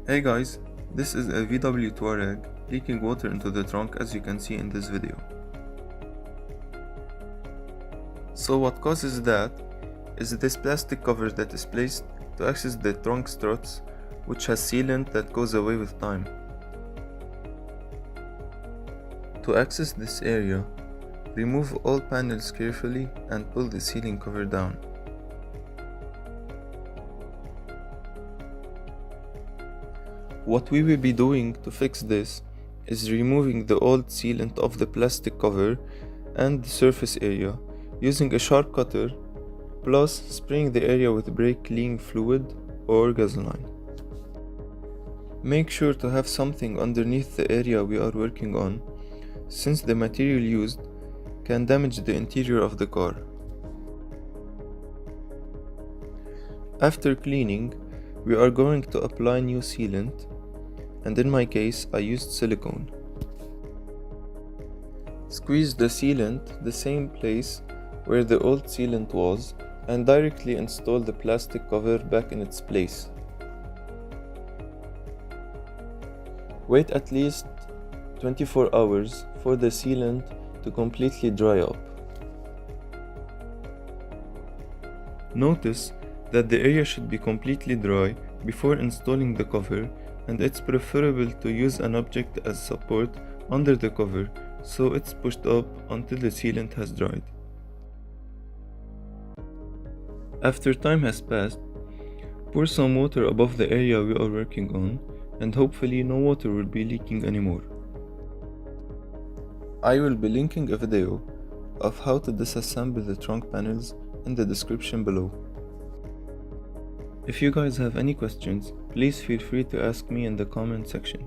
Hey guys, this is a VW Touareg leaking water into the trunk as you can see in this video. So what causes that is this plastic cover that is placed to access the trunk struts, which has sealant that goes away with time. To access this area, remove all panels carefully and pull the sealing cover down. What we will be doing to fix this is removing the old sealant of the plastic cover and the surface area using a sharp cutter, plus spraying the area with brake cleaning fluid or gasoline. Make sure to have something underneath the area we are working on, since the material used can damage the interior of the car. After cleaning, we are going to apply new sealant, and in my case I used silicone. Squeeze the sealant the same place where the old sealant was and directly install the plastic cover back in its place. Wait at least 24 hours for the sealant to completely dry up. Notice that the area should be completely dry before installing the cover, and it's preferable to use an object as support under the cover so it's pushed up until the sealant has dried. After time has passed, pour some water above the area we are working on, and hopefully no water will be leaking anymore. I will be linking a video of how to disassemble the trunk panels in the description below. If you guys have any questions, please feel free to ask me in the comment section.